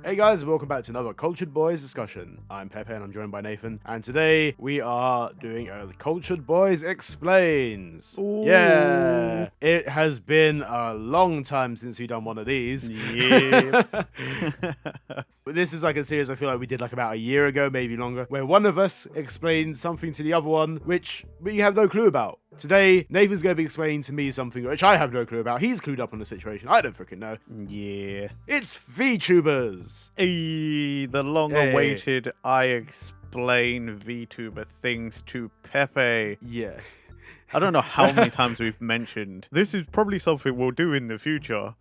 Hey guys, welcome back to another Cultured Boys discussion. I'm Pepe and I'm joined by Nathan, and today we are doing a Cultured Boys Explains. Ooh. Yeah, it has been a long time since we've done one of these. Yeah. But this is like a series I feel like we did like about a year ago, maybe longer, where one of us explains something to the other one, which we have no clue about. Today, Nathan's going to be explaining to me something which I have no clue about. He's clued up on the situation. I don't freaking know. Yeah. It's VTubers. Hey, the long-awaited I explain VTuber things to Pepe. Yeah. I don't know how many times we've mentioned. This is probably something we'll do in the future.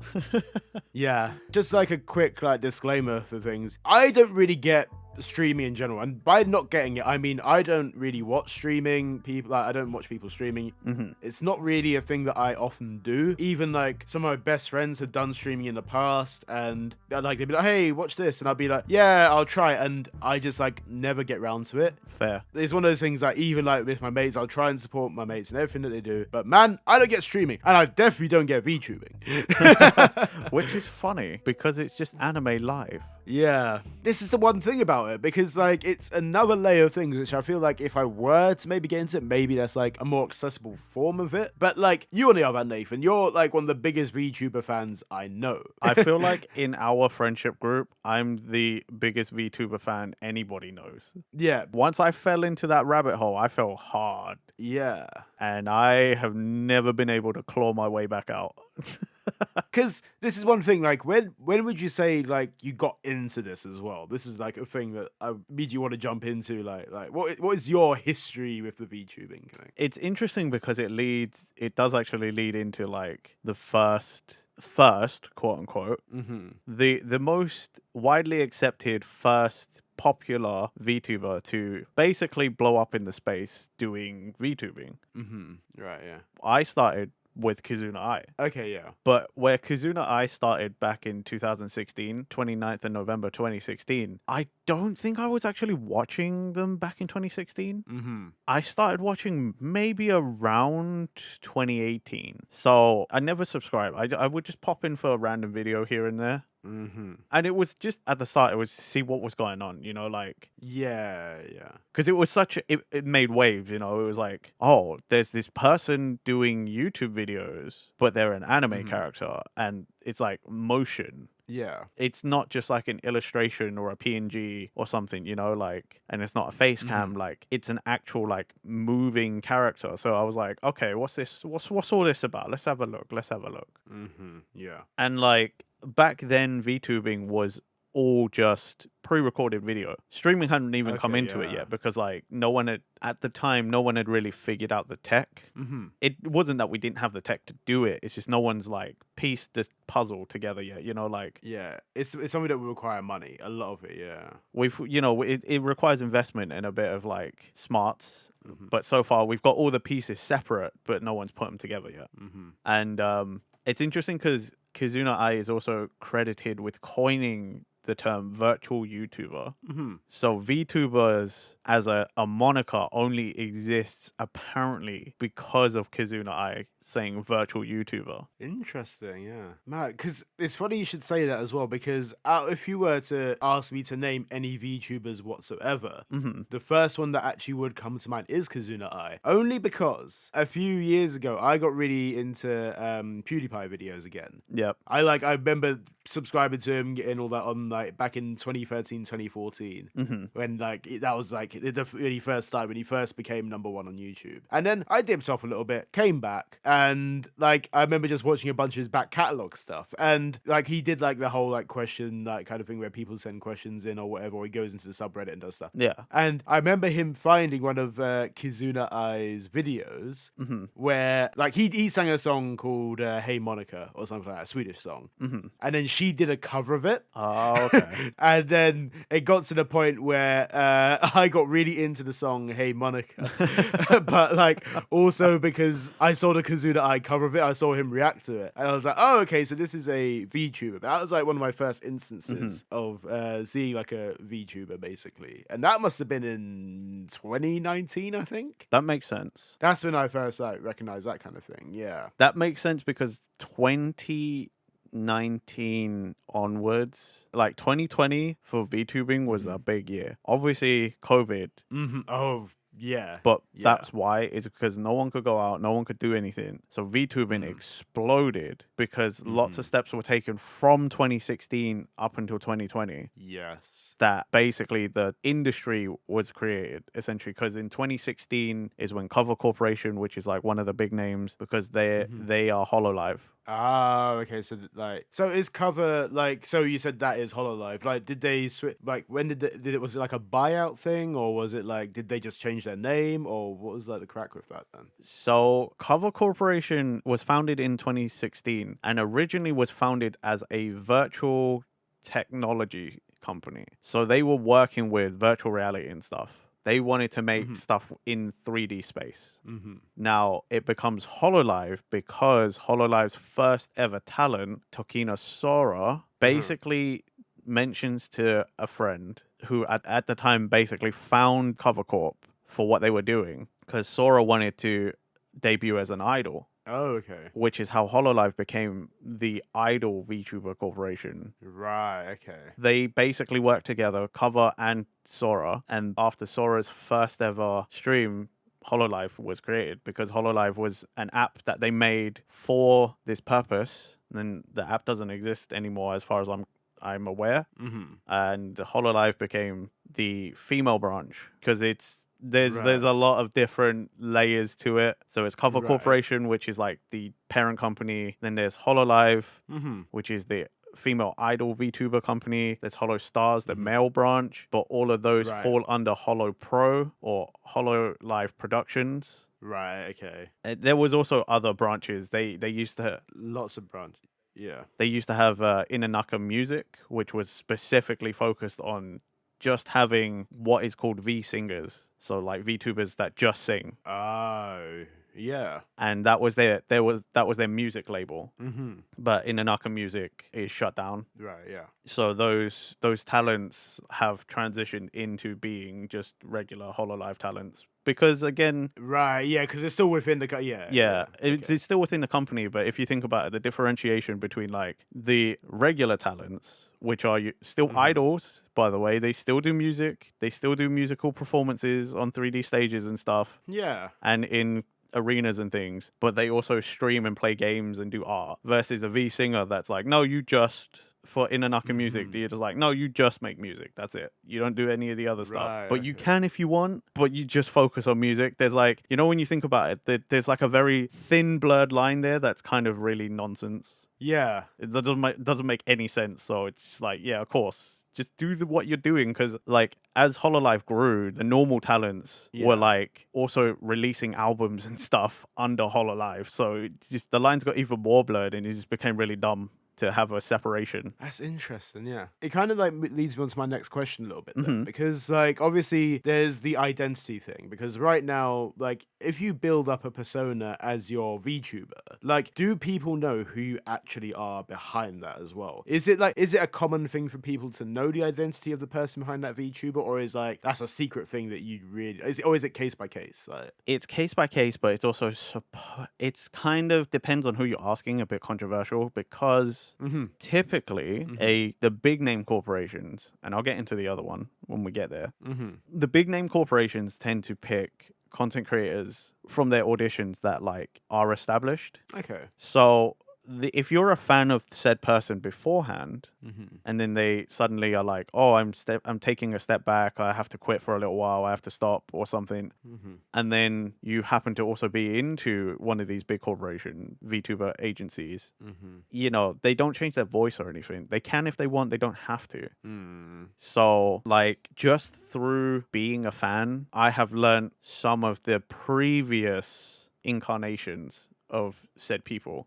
Yeah. Just like a quick disclaimer for things. I don't really get streaming in general, and by not getting it I mean I don't really watch streaming people. I don't watch people streaming. It's not really a thing that I often do. Even like some of my best friends have done streaming in the past, and they'd be like, hey, watch this, and I'll be like, yeah, I'll try it, and I just like never get round to it. Fair. It's one of those things that even like with my mates, I'll try and support my mates and everything that they do, but man, I don't get streaming, and I definitely don't get VTubing. Which is funny because it's just anime live. Yeah, this is the one thing about it, because like it's another layer of things which I feel like if I were to maybe get into it, maybe that's like a more accessible form of it. But like you on the other hand, Nathan, you're like one of the biggest VTuber fans I know. I feel like in our friendship group, I'm the biggest VTuber fan anybody knows. Yeah, Once I fell into that rabbit hole, I fell hard. yeah. And I have never been able to claw my way back out. Because this is one thing, like when would you say like you got into this as well? This is like a thing that made you want to jump into. Like what is your history with the VTubing thing? It's interesting because it does actually lead into like the first quote unquote, the most widely accepted first popular VTuber to basically blow up in the space doing VTubing. Right, yeah. I started with Kizuna Ai. Okay, yeah. But where Kizuna Ai started back in 2016, 29th of November 2016, I don't think I was actually watching them back in 2016. I started watching maybe around 2018. So I never subscribed. I would just pop in for a random video here and there. And it was just at the start, it was to see what was going on, you know, like. Yeah. Because it was it made waves, you know. It was like, oh, there's this person doing YouTube videos, but they're an anime character, and it's like motion. Yeah. It's not just like an illustration or a PNG or something, you know, like, and it's not a face cam, like it's an actual like moving character. So I was like, okay, what's this? What's all this about? Let's have a look. Yeah. And like back then, VTubing was all just pre-recorded video. Streaming hadn't even come into it yet, because like at the time no one had really figured out the tech. It wasn't that we didn't have the tech to do it, it's just no one's like pieced this puzzle together yet, you know, like. Yeah, it's something that will require money, a lot of it. Yeah, it requires investment and a bit of like smarts. But so far we've got all the pieces separate, but no one's put them together yet. And it's interesting because Kizuna Ai is also credited with coining the term virtual YouTuber. So VTubers as a moniker only exists apparently because of Kizuna Ai saying virtual YouTuber. Interesting, yeah. Man, because it's funny you should say that as well, because if you were to ask me to name any VTubers whatsoever, the first one that actually would come to mind is Kizuna Ai. Only because a few years ago, I got really into PewDiePie videos again. Yep. I remember subscribing to him, getting all that on like back in 2013, 2014, when like that was like when he first started, when he first became #1 on YouTube. And then I dipped off a little bit, came back, and like I remember just watching a bunch of his back catalog stuff, and like he did like the whole like question like kind of thing where people send questions in or whatever, or he goes into the subreddit and does stuff. Yeah. And I remember him finding one of Kizuna Ai's videos where like he sang a song called Hey Monica or something like that, a Swedish song, and then she did a cover of it. Oh, okay. And then it got to the point where I got really into the song Hey Monica. But like also because I saw the Kizuna Ai cover of it, I saw him react to it. And I was like, oh, okay, so this is a VTuber. That was like one of my first instances of seeing like a VTuber basically. And that must have been in 2019, I think. That makes sense. That's when I first like recognized that kind of thing. Yeah. That makes sense because 2019 onwards, like 2020 for VTubing was a big year. Obviously, COVID, Oh, yeah. but Yeah. that's why. It's because no one could go out, no one could do anything. So VTubing exploded because lots of steps were taken from 2016 up until 2020. Yes. That basically the industry was created essentially, because in 2016 is when Cover Corporation, which is like one of the big names, because they are HoloLive. Ah, okay. So so is Cover so you said that is HoloLive. Like, did they switch? Like, when did it was it like a buyout thing, or was it like did they just change their name, or what was like the crack with that then? So Cover Corporation was founded in 2016 and originally was founded as a virtual technology company. So they were working with virtual reality and stuff. They wanted to make stuff in 3D space. Now, it becomes HoloLive because HoloLive's first ever talent, Tokina Sora, basically mentions to a friend who at the time basically found Cover Corp for what they were doing, because Sora wanted to debut as an idol. Oh, okay. Which is how HoloLive became the Idol VTuber Corporation. Right, okay. They basically worked together, Cover and Sora, and after Sora's first ever stream, HoloLive was created because HoloLive was an app that they made for this purpose. And the app doesn't exist anymore as far as I'm aware. And HoloLive became the female branch because there's a lot of different layers to it. So it's Cover Corporation, which is like the parent company. Then there's HoloLive, which is the female idol VTuber company. There's Holo Stars, the male branch, but all of those fall under Holo Pro or HoloLive Productions. Right, okay. There was also other branches. They used to Lots of branches. Yeah. They used to have Inanaka Music, which was specifically focused on just having what is called V singers. So like VTubers that just sing. Oh, yeah. And that was their music label. But Inanaka Music is shut down. Right, yeah. So those talents have transitioned into being just regular HoloLive talents. Because again, right, yeah, because it's still within the it's still within the company. But if you think about it, the differentiation between like the regular talents, which are still idols, by the way, they still do music, they still do musical performances on 3D stages and stuff. Yeah, and in arenas and things, but they also stream and play games and do art. Versus a V singer that's like, no, you just. For Inanaka Music, you're just like, no, you just make music. That's it. You don't do any of the other stuff. But you can if you want, but you just focus on music. There's like, when you think about it, there's like a very thin, blurred line there that's kind of really nonsense. Yeah. It doesn't make any sense. So it's just like, yeah, of course. Just do what you're doing, because like as HoloLive grew, the normal talents were like also releasing albums and stuff under HoloLive. So it's just the lines got even more blurred and it just became really dumb to have a separation. That's interesting, yeah. It kind of like leads me on to my next question a little bit then, because like obviously there's the identity thing, because right now, like if you build up a persona as your VTuber, like do people know who you actually are behind that as well? Is it a common thing for people to know the identity of the person behind that VTuber, or is like that's a secret thing that you really is it case by case? Like it's case by case, but it's also it's kind of depends on who you're asking. A bit controversial because typically the big name corporations, and I'll get into the other one when we get there. The big name corporations tend to pick content creators from their auditions that like are established. Okay. So if you're a fan of said person beforehand, and then they suddenly are like, oh, I'm taking a step back, I have to quit for a little while, I have to stop or something, and then you happen to also be into one of these big corporation VTuber agencies, they don't change their voice or anything. They can if they want, they don't have to. So like just through being a fan, I have learned some of the previous incarnations of said people,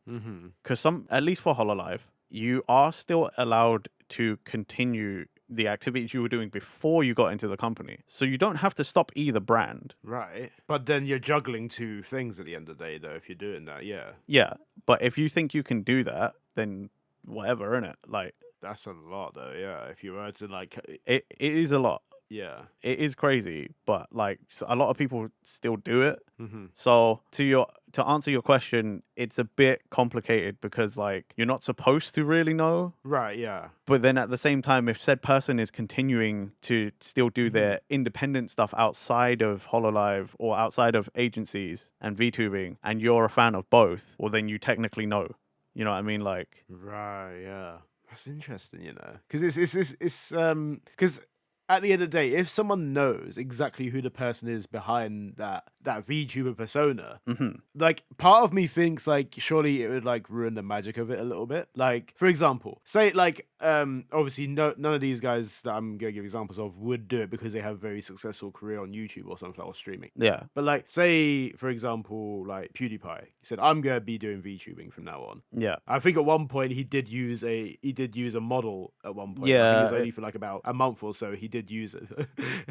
because at least for HoloLive, you are still allowed to continue the activities you were doing before you got into the company, so you don't have to stop either brand. Right, but then you're juggling two things at the end of the day, though. If you're doing that, yeah. But if you think you can do that, then whatever, innit? Like that's a lot, though. Yeah, if you were to like, it is a lot. Yeah. It is crazy, but like a lot of people still do it. Mm-hmm. So to answer your question, it's a bit complicated because like you're not supposed to really know. Right. Yeah. But then at the same time, if said person is continuing to still do their independent stuff outside of Hololive or outside of agencies and VTubing, and you're a fan of both, well, then you technically know. You know what I mean? Like, Right. Yeah. That's interesting, because because at the end of the day, if someone knows exactly who the person is behind that VTuber persona, like part of me thinks like surely it would like ruin the magic of it a little bit. Like for example, say like obviously none of these guys that I'm gonna give examples of would do it because they have a very successful career on YouTube or something or streaming. yeah, But like say for example like PewDiePie, he said I'm gonna be doing VTubing from now on. yeah. I think at one point he did use a model at one point. I think Yeah, it was only for like about a month or so he did use it.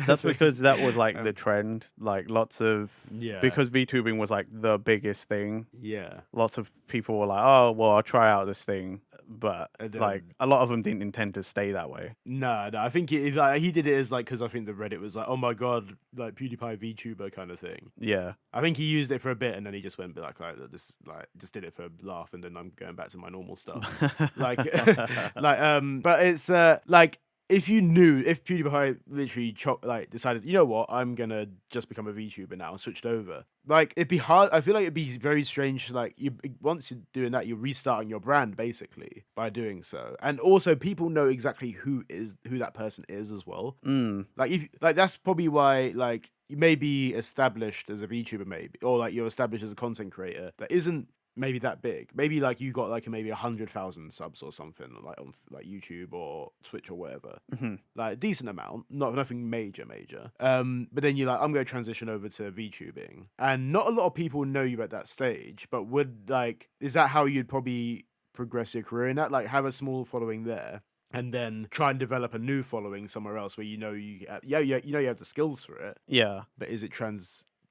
That's because that was like the trend. Like lots of Yeah. because VTubing was like the biggest thing. Yeah. Lots of people were like, "Oh, well, I'll try out this thing," but And then- like a lot of them didn't intend to stay that way. No, I think like he did it as like because I think the Reddit was like, oh my god, like PewDiePie VTuber kind of thing. Yeah, I think he used it for a bit and then he just went like this like just did it for a laugh and then I'm going back to my normal stuff. like but it's like if PewDiePie literally decided, you know what, I'm gonna just become a VTuber now and switched over, like it'd be hard. I feel like it'd be very strange. Like once you're doing that, you're restarting your brand basically by doing so, and also people know exactly who that person is as well. Like if like that's probably why like you may be established as a VTuber maybe, or like you're established as a content creator that isn't maybe that big. Maybe like you got like maybe 100,000 subs or something like on like YouTube or Twitch or whatever. Like a decent amount, nothing major. But then you're like, I'm going to transition over to VTubing, and not a lot of people know you at that stage. But is that how you'd probably progress your career in that? Like have a small following there, and then try and develop a new following somewhere else where you have the skills for it. yeah. But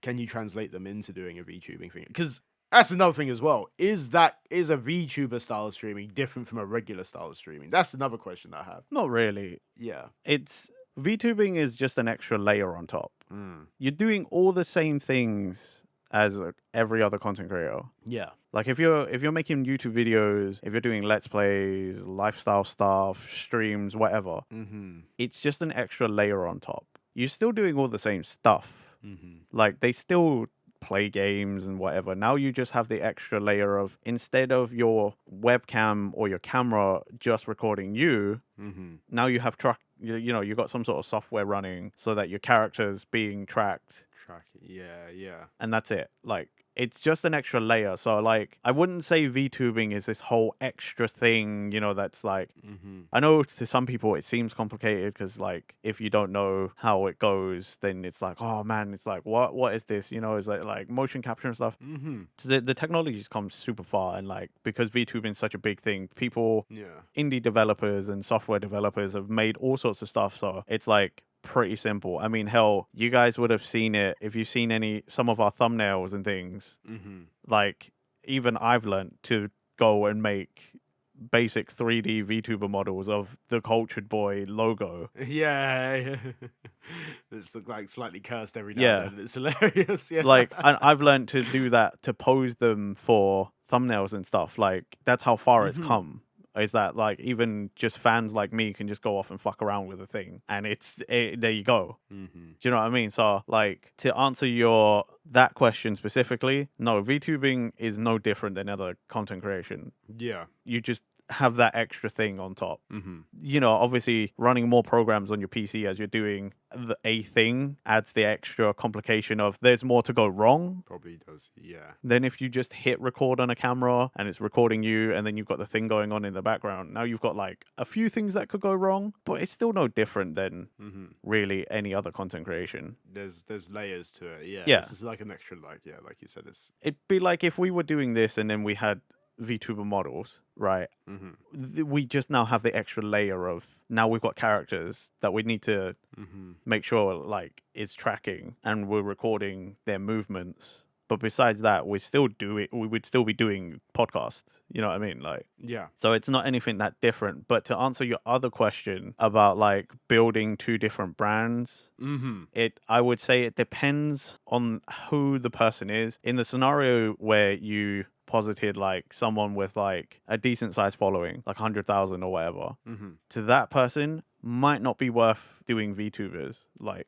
can you translate them into doing a VTubing thing? Because that's another thing as well. Is a VTuber style of streaming different from a regular style of streaming? That's another question I have. Not really. Yeah. It's VTubing is just an extra layer on top. You're doing all the same things as every other content creator. Yeah. Like if you're making YouTube videos, if you're doing let's plays, lifestyle stuff, streams, whatever, it's just an extra layer on top. You're still doing all the same stuff. Like they still play games and whatever. Now you just have the extra layer of, instead of your webcam or your camera just recording you, now you have you got some sort of software running so that your character's being tracked. Yeah. And that's it. Like it's just an extra layer. So like I wouldn't say VTubing is this whole extra thing, that's like I know to some people it seems complicated because like if you don't know how it goes, then it's like, oh man, it's like what is this? Is like motion capture and stuff. So the technology's come super far, and like because VTubing is such a big thing, people, indie developers and software developers have made all sorts of stuff. So it's like pretty simple. I mean, hell, you guys would have seen it if you've seen some of our thumbnails and things. Like even I've learned to go and make basic 3D VTuber models of the Cultured Boy logo. Yeah. It's like slightly cursed every now and then. It's hilarious. Yeah. Like I've learned to do that, to pose them for thumbnails and stuff. Like that's how far it's come. Is that like even just fans like me can just go off and fuck around with a thing, and there you go. Do you know what I mean? So like to answer that question specifically, no, VTubing is no different than other content creation. Yeah. You just have that extra thing on top. Obviously running more programs on your PC as you're doing a thing adds the extra complication of there's more to go wrong. Probably does, yeah. Then if you just hit record on a camera and it's recording you, and then you've got the thing going on in the background, now you've got like a few things that could go wrong, but it's still no different than really any other content creation. There's layers to it, yeah. Yeah. This is like an extra, like you said, It'd be like if we were doing this and then we had VTuber models, right? We just now have the extra layer of, now we've got characters that we need to make sure like it's tracking, and we're recording their movements But besides that, we would still be doing podcasts. You know what I mean? Like, Yeah. so it's not anything that different. But to answer your other question about like building two different brands, I would say it depends on who the person is. In the scenario where you posited like someone with like a decent sized following, like 100,000 or whatever, to that person might not be worth doing VTubers, like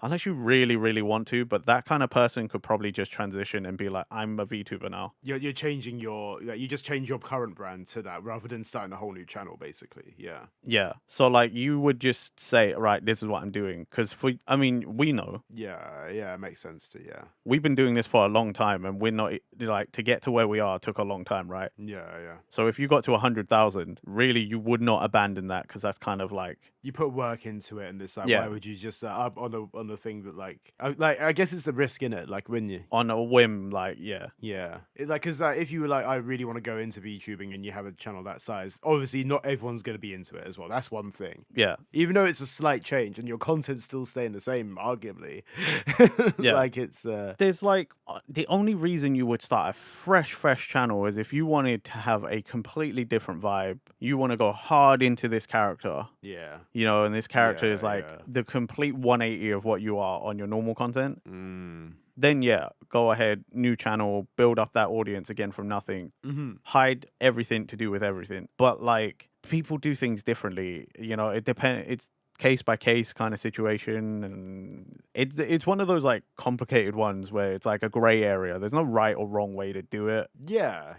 unless you really, really want to. But that kind of person could probably just transition and be like, I'm a VTuber now. You're changing you just change your current brand to that rather than starting a whole new channel, basically. Yeah. Yeah. So like you would just say, right, this is what I'm doing. Because we know. Yeah, it makes sense to, yeah. We've been doing this for a long time, and we're not like, to get to where we are took a long time, right? Yeah. So if you got to 100,000, really you would not abandon that, because that's kind of like, you put work into it, and it's like, Yeah. why would you just up on the thing that like I guess it's the risk in it, like, wouldn't you? on a whim, like, yeah. Yeah, it's like, because if you were like, I really want to go into VTubing, and you have a channel that size, obviously not everyone's going to be into it as well. That's one thing. Yeah. Even though it's a slight change and your content's still staying the same, arguably. Yeah. Like, it's There's like, the only reason you would start a fresh channel is if you wanted to have a completely different vibe. You want to go hard into this character. yeah. You know, and this character Yeah, is like yeah. the complete 180 of what you are on your normal content. Then yeah, go ahead, new channel, build up that audience again from nothing. Hide everything to do with everything. But like, people do things differently. You know, it's case by case kind of situation, and it's one of those like complicated ones where it's like a gray area. There's no right or wrong way to do it. Yeah.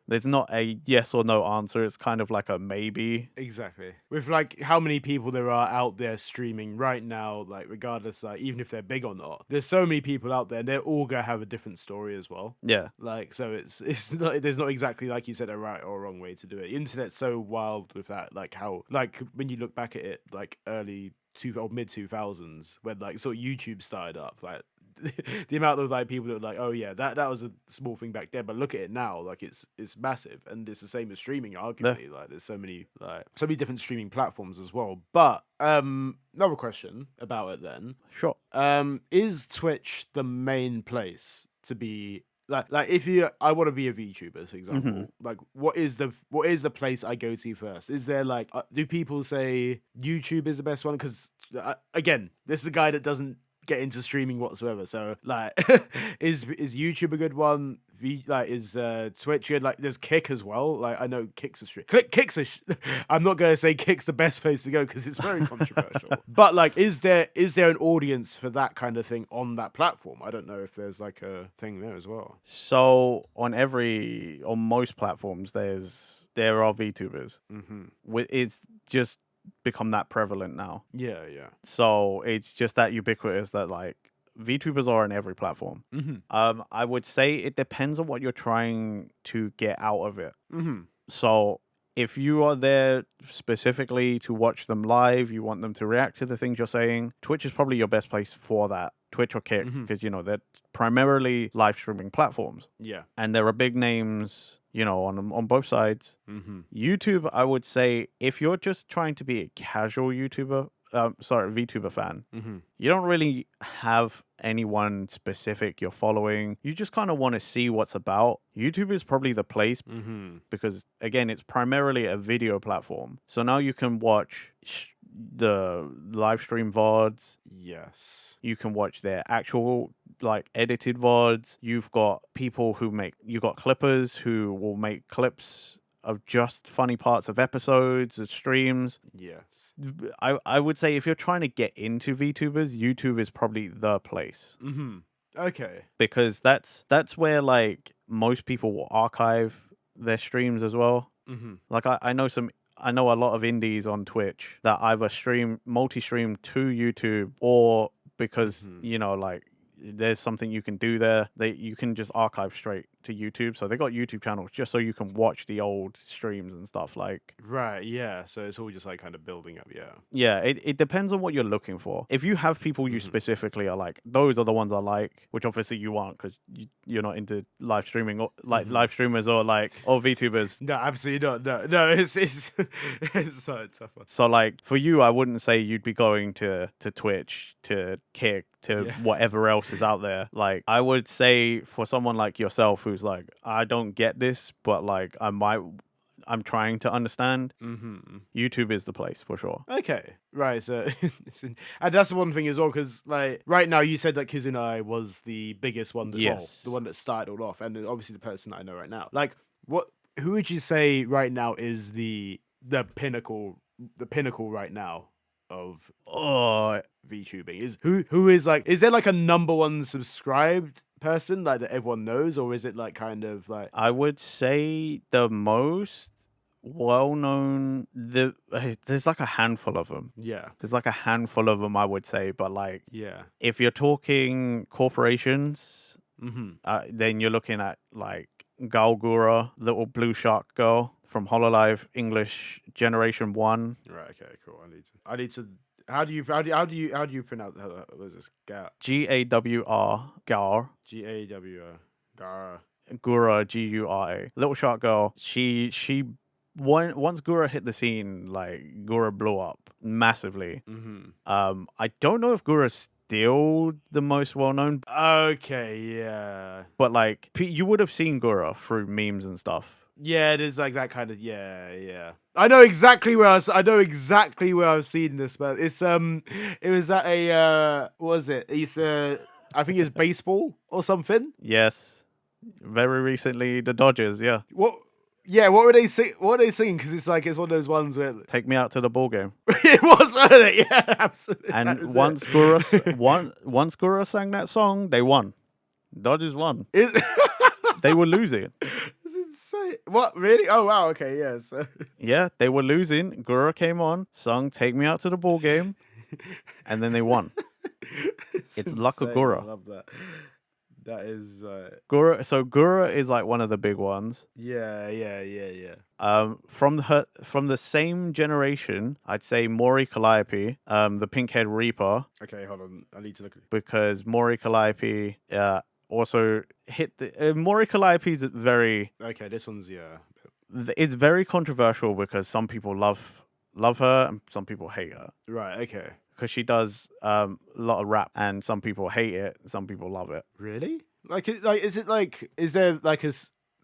There's not a yes or no answer. It's kind of like a maybe. Exactly. With like how many people there are out there streaming right now, like regardless, like even if they're big or not, there's so many people out there, and they're all gonna have a different story as well. Yeah. Like, so it's not, there's not exactly, like you said, a right or wrong way to do it. The internet's so wild with that, like how, like when you look back at it, like early or mid 2000s, when like sort of YouTube started up, like the amount of like people that were like, oh yeah, that was a small thing back then, but look at it now, like it's massive, and it's the same as streaming, arguably. Like there's so many different streaming platforms as well. But another question about it then. Sure. Is Twitch the main place to be? Like if I want to be a VTuber, for example, like what is the place I go to first? Is there like do people say YouTube is the best one? Because again, this is a guy that doesn't get into streaming whatsoever. So like, is YouTube a good one? Is Twitch good? Like, there's Kick as well. Like, I know Kick's a stream. I'm not gonna say Kick's the best place to go because it's very controversial. But like, is there an audience for that kind of thing on that platform? I don't know if there's like a thing there as well. So on most platforms, there are VTubers. It's just become that prevalent now. Yeah. So it's just that ubiquitous that like VTubers are on every platform. I would say it depends on what you're trying to get out of it. So if you are there specifically to watch them live, you want them to react to the things you're saying, Twitch is probably your best place for that. Twitch or Kick, because you know they're primarily live streaming platforms. Yeah. And there are big names, you know, on both sides. YouTube, I would say, if you're just trying to be a casual VTuber fan, you don't really have anyone specific you're following. You just kind of want to see what's about. YouTube is probably the place because, again, it's primarily a video platform. So now you can watch the live stream VODs. Yes. You can watch their actual like edited VODs. You've got people you got clippers who will make clips of just funny parts of episodes of streams. Yes. I would say if you're trying to get into VTubers, YouTube is probably the place. Okay. Because that's where like most people will archive their streams as well. Like I know a lot of indies on Twitch that either multi-stream to YouTube, or because you know, like there's something you can do there, you can just archive straight to YouTube, so they got YouTube channels just so you can watch the old streams and stuff. Like, Right, yeah. So it's all just like kind of building up, yeah. yeah, it depends on what you're looking for. If you have people you specifically are like, those are the ones I like, which obviously you aren't because you're not into live streaming or like live streamers or VTubers. No, absolutely not. No, it's it's so a tough one. So like for you, I wouldn't say you'd be going to Twitch, to Kick, to whatever else is out there. Like I would say for someone like yourself who's like, I don't get this, but like I'm trying to understand. YouTube is the place for sure. Okay, right. So, and that's the one thing as well, because like right now you said that Kizunai was the biggest one, the one that started all off, and then obviously the person that I know right now. Like, who would you say right now is the pinnacle right now of VTubing? Is who is like? Is there like a number one subscribed person like that everyone knows, or is it like kind of like? I would say the most well-known, there's like a handful of them. Yeah. There's like a handful of them, I would say, but like, yeah, if you're talking corporations, then you're looking at like Galgura, little blue shark girl from Hololive English Generation 1. Right. Okay. Cool. I need to. How do you pronounce what is this? Gawr, Gar. Gawr. Gar. Gura, Gura. Little shark girl. She once Gura hit the scene, like Gura blew up massively. I don't know if Gura's still the most well known. Okay, yeah. But like you would have seen Gura through memes and stuff. Yeah, it is like that kind of yeah. I know exactly where I've seen this, but it's it was at a what was it? It's I think it's baseball or something. Yes. Very recently the Dodgers, yeah. What? Yeah, what were they singing? Because it's like it's one of those ones where Take me out to the ball game. it was, wasn't it? Yeah, absolutely. And once Gura sang that song, they won. Dodgers won. They were losing. It's insane. What, really? Oh wow, okay, yeah. So yeah, they were losing. Gura came on, sung "Take Me Out to the Ball Game," and then they won. It's luck of Gura. I love that. That is Gura. So Gura is like one of the big ones. Yeah. From the same generation, I'd say Mori Calliope, the pink-haired Reaper. Okay, hold on. I need to look at it. Because Mori Calliope also hit the Mori Calliope is very okay. This one's it's very controversial because some people love her and some people hate her. Right. Okay. Because she does a lot of rap and some people hate it, some people love it. Really? Is there like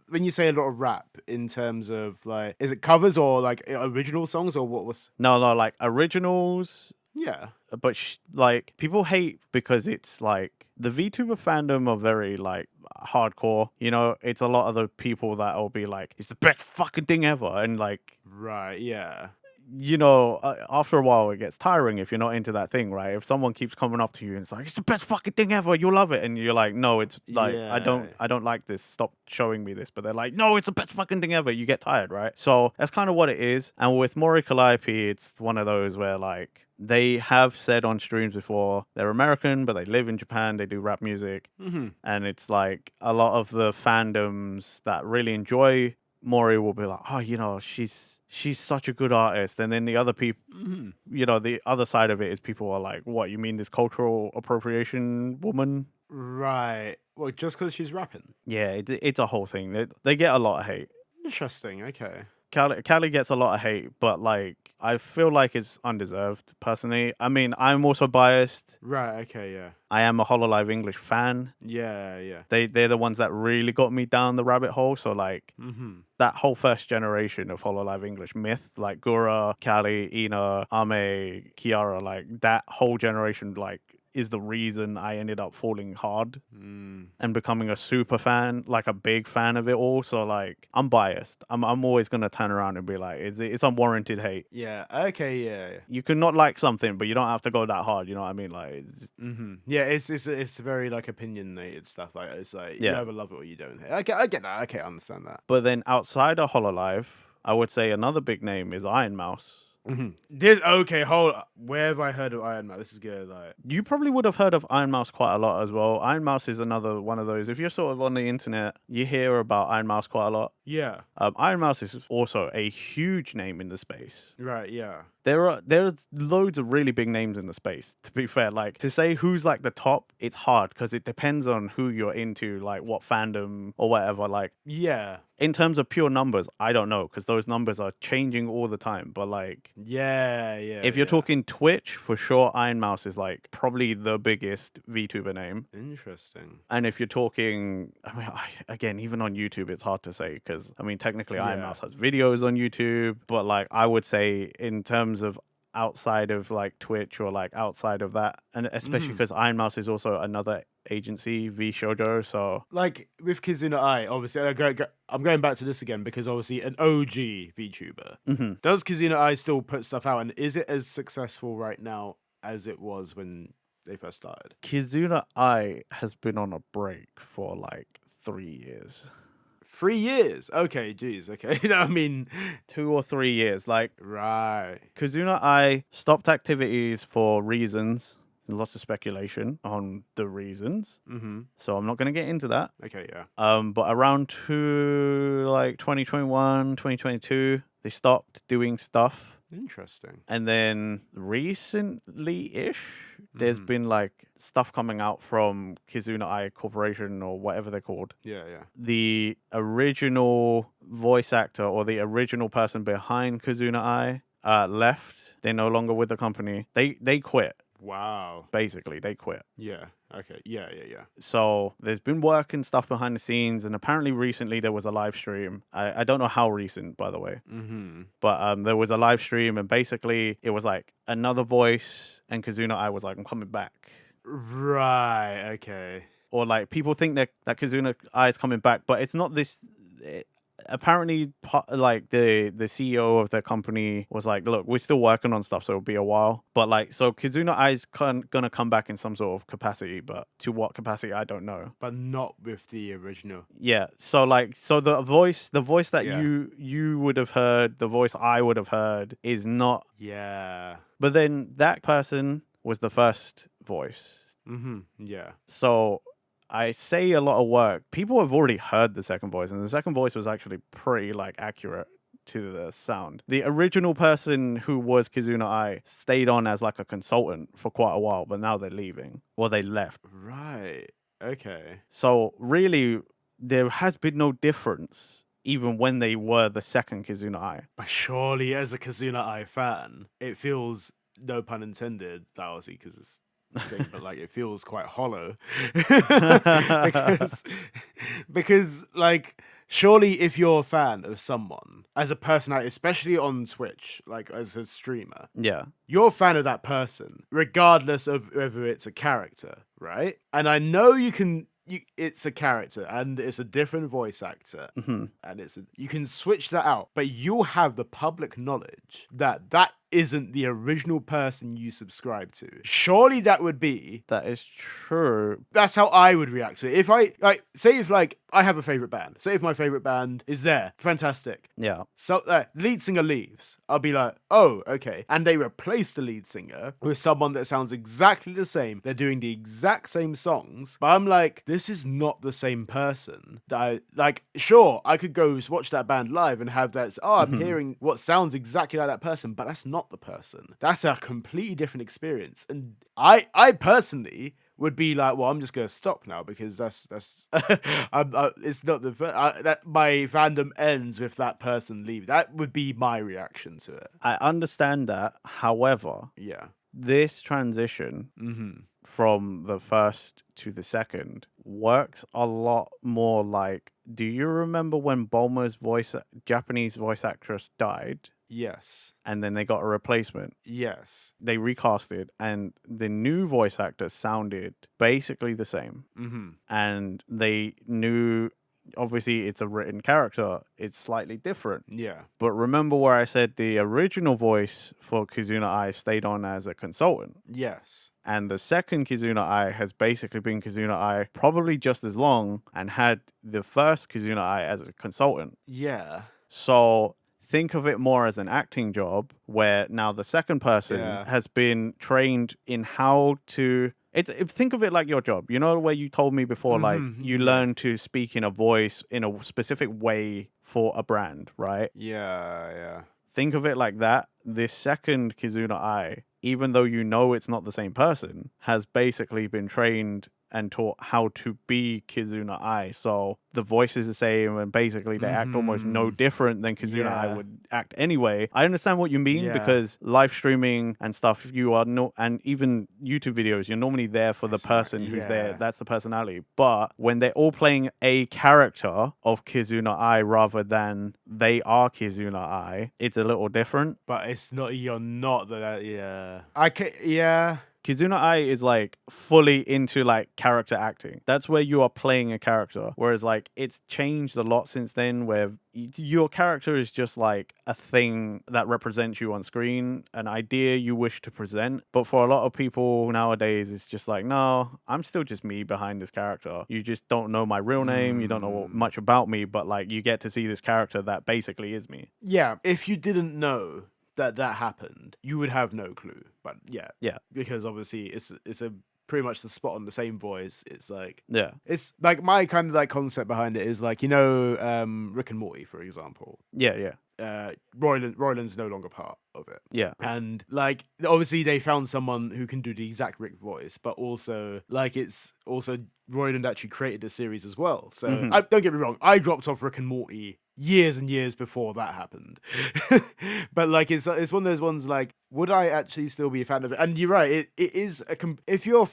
when you say a lot of rap in terms of like, is it covers or like original songs or what was? No, like originals. Yeah. But like people hate because it's like the VTuber fandom are very like hardcore. You know, it's a lot of the people that will be like, it's the best fucking thing ever, and like. Right. Yeah. You know, after a while, it gets tiring if you're not into that thing, right? If someone keeps coming up to you and it's like, it's the best fucking thing ever, you'll love it. And you're like, no, it's like, I don't like this. Stop showing me this. But they're like, no, it's the best fucking thing ever. You get tired, right? So that's kind of what it is. And with Mori Calliope, it's one of those where like, they have said on streams before, they're American, but they live in Japan. They do rap music. And it's like a lot of the fandoms that really enjoy Mori will be like, oh, you know, she's such a good artist. And then the other people, you know, the other side of it is people are like, what, you mean this cultural appropriation woman? Right. Well, just because she's rapping? Yeah, it's a whole thing. They get a lot of hate. Interesting. Okay. Callie gets a lot of hate, but like I feel like it's undeserved personally. I mean, I'm also biased. Right. Okay. Yeah. I am a Hololive English fan. Yeah. They're the ones that really got me down the rabbit hole. So like that whole first generation of Hololive English myth, like Gura, Callie, Ina, Ame, Kiara, like that whole generation, like is the reason I ended up falling hard and becoming a super fan, like a big fan of it all. So like I'm biased. I'm always gonna turn around and be like, it's unwarranted hate. Yeah. Okay. Yeah. You can not like something, but you don't have to go that hard. You know what I mean? Like, yeah, it's very like opinionated stuff. Like it's like you either love it or you don't. I get that. Okay, I understand that. But then outside of Hololive, I would say another big name is Iron Mouse. Okay, hold up. Where have I heard of Iron Mouse? This is good. Like, You probably would have heard of Iron Mouse quite a lot as well. Iron Mouse is another one of those. If you're sort of on the internet, you hear about Iron Mouse quite a lot. yeah, Iron Mouse is also a huge name in the space. right, yeah. There's loads of really big names in the space. To be fair, like to say who's like the top, it's hard because it depends on who you're into, like what fandom or whatever. Like Yeah. in terms of pure numbers, I don't know because those numbers are changing all the time. But like, Yeah, if you're talking Twitch, for sure, Iron Mouse is like probably the biggest VTuber name. Interesting. And if you're talking, I mean, again, even on YouTube, it's hard to say because I mean, technically, Iron Yeah. Mouse has videos on YouTube, but like, I would say in terms of outside of like Twitch or like outside of that, and especially because Iron Mouse is also another agency, V Shoujo, so Like with Kizuna Ai, obviously, I'm going back to this again because obviously an OG VTuber. Does Kizuna Ai still put stuff out, and is it as successful right now as it was when they first started? Kizuna Ai has been on a break for like 3 years. 3 years. Okay, geez. Okay, I mean, 2 or 3 years. Like, right. Kizuna Ai stopped activities for reasons. Lots of speculation on the reasons. So I'm not going to get into that. Okay, yeah. But around to like 2021, 2022, they stopped doing stuff. Interesting. And then recently-ish, there's been like stuff coming out from Kizuna Ai Corporation or whatever they're called. Yeah, yeah. The original voice actor or the original person behind Kizuna Ai left. They're no longer with the company. They quit. Wow. Basically, they quit. Yeah. Okay. Yeah, yeah, yeah. So there's been work and stuff behind the scenes, and apparently recently there was a live stream. I don't know how recent, by the way. But there was a live stream, and basically it was like another voice, and Kizuna Ai was like, "I'm coming back." Right. Okay. Or like people think that Kizuna Ai is coming back, but it's not this. Apparently, like the CEO of the company was like, "Look, we're still working on stuff, so it'll be a while." But like, so Kizuna Ai is gonna come back in some sort of capacity, but to what capacity, I don't know. But not with the original. Yeah. So like, so the voice that Yeah. you would have heard, the voice I would have heard, is not. Yeah. But then that person was the first voice. Yeah. So I say a lot of work. People have already heard the second voice, and the second voice was actually pretty like accurate to the sound. The original person who was Kizuna Ai stayed on as like a consultant for quite a while, but now they're leaving. Or they left. Right. Okay. So really, there has been no difference even when they were the second Kizuna Ai. But surely, as a Kizuna Ai fan, it feels, no pun intended, obviously, because it's thing, but like it feels quite hollow because like surely if you're a fan of someone as a personality, especially on Twitch, like as a streamer, Yeah. you're a fan of that person regardless of whether it's a character, right? And I know it's a character and it's a different voice actor, and you can switch that out, but you'll have the public knowledge that isn't the original person you subscribe to. Surely that would be. That is true. That's how I would react to it. If I I have a favorite band. Say if my favorite band is there, fantastic. Yeah. So lead singer leaves, I'll be like, oh, okay. And they replace the lead singer with someone that sounds exactly the same. They're doing the exact same songs, but I'm like, this is not the same person. Sure, I could go watch that band live and have that. Oh, I'm hearing what sounds exactly like that person, but that's not the person. That's a completely different experience. And I personally would be like, well, I'm just gonna stop now because that's it's not that my fandom ends with that person leaving. That would be my reaction to it. I understand that. However, Yeah. this transition from the first to the second works a lot more like, do you remember when Bulma's Japanese voice actress died? Yes. And then they got a replacement. Yes. They recast it, and the new voice actor sounded basically the same. And they knew, obviously, it's a written character. It's slightly different. Yeah. But remember where I said the original voice for Kizuna Ai stayed on as a consultant? Yes. And the second Kizuna Ai has basically been Kizuna Ai probably just as long and had the first Kizuna Ai as a consultant. Yeah. So think of it more as an acting job, where now the second person has been trained in how to. Think of it like your job. You know, where you told me before, like you learn to speak in a voice in a specific way for a brand, right? Yeah. Think of it like that. This second Kizuna Ai, even though you know it's not the same person, has basically been trained and taught how to be Kizuna Ai. So the voice is the same, and basically they act almost no different than Kizuna Ai would act anyway. I understand what you mean because live streaming and stuff, you are no, and even YouTube videos, you're normally there for the person who's there. That's the personality. But when they're all playing a character of Kizuna Ai rather than they are Kizuna Ai, it's a little different. But it's not. You're not that. I can. Kizuna Ai is like fully into like character acting. That's where you are playing a character. Whereas like it's changed a lot since then, where your character is just like a thing that represents you on screen, an idea you wish to present. But for a lot of people nowadays, it's just like, no, I'm still just me behind this character. You just don't know my real name. You don't know much about me, but like you get to see this character that basically is me. Yeah, if you didn't know that happened, you would have no clue. But yeah, because obviously it's a pretty much the spot on the same voice. It's like it's like my kind of like concept behind it is like, you know, Rick and Morty, for example. Royland's no longer part of it. Yeah. And like obviously they found someone who can do the exact Rick voice, but also like it's also Royland actually created the series as well. So don't get me wrong, I dropped off Rick and Morty years and years before that happened. But like it's one of those ones like, would I actually still be a fan of it? And you're right, it is if you're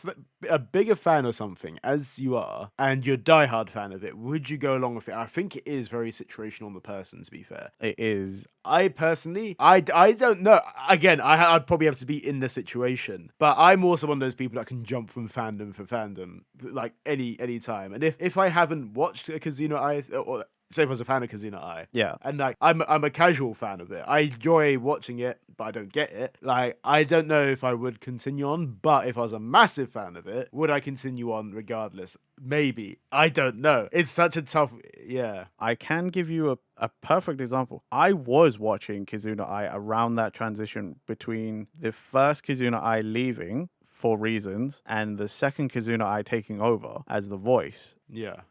a bigger fan of something as you are and you're a diehard fan of it, would you go along with it? I think it is very situational on the person, to be fair. It is. I personally, I don't know. Again, I'd probably have to be in the situation, but I'm also one of those people that can jump from fandom for fandom, like any time. And if I haven't watched a Kizuna Ai, or say if I was a fan of Kizuna Ai, and like I'm a casual fan of it, I enjoy watching it, but I don't get it. Like I don't know if I would continue on, but if I was a massive fan of it, would I continue on regardless? Maybe. I don't know. It's such a tough. I can give you a perfect example. I was watching Kizuna Ai around that transition between the first Kizuna Ai leaving for reasons and the second Kizuna Ai taking over as the voice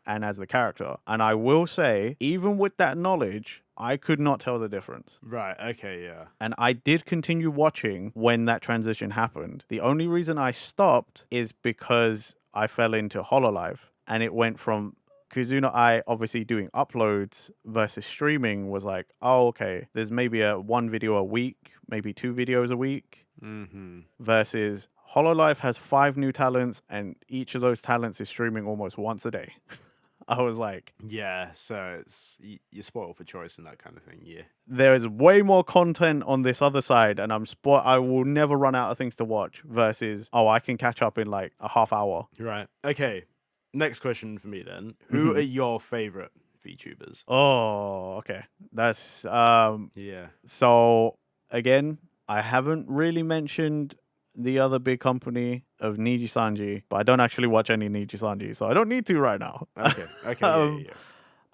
and as the character. And I will say, even with that knowledge, I could not tell the difference. Right, okay, And I did continue watching when that transition happened. The only reason I stopped is because I fell into Hololive, and it went from Kizuna Ai obviously doing uploads versus streaming was like, oh, okay, there's maybe one video a week, maybe 2 videos a week, versus Hololive has 5 new talents, and each of those talents is streaming almost once a day. I was like, so it's you're spoiled for choice and that kind of thing. There is way more content on this other side, and I will never run out of things to watch, versus, oh, I can catch up in like a half hour. Right. Okay. Next question for me then. Who are your favorite VTubers? Oh, okay. That's So again, I haven't really mentioned the other big company of Niji Sanji, but I don't actually watch any Niji Sanji, so I don't need to right now. Okay.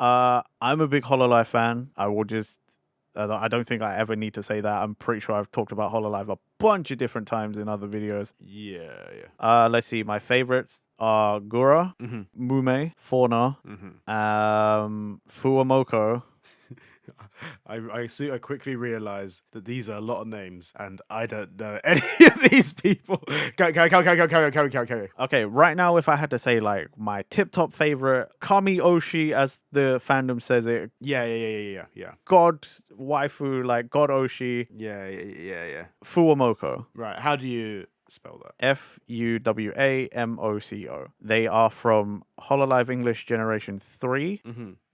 I'm a big Hololive fan. I don't think I ever need to say that. I'm pretty sure I've talked about Hololive a bunch of different times in other videos. Let's see. My favorites are Gura, Mume, Fauna, Fuwamoko. I quickly realized that these are a lot of names, and I don't know any of these people. Carry on. Okay, right now, if I had to say like my tip-top favorite, Kami Oshi, as the fandom says it. Yeah. God waifu, like God Oshi. Yeah. Fuwamoko. Right. How do you spell that? Fuwamoco. They are from Hololive English Generation 3.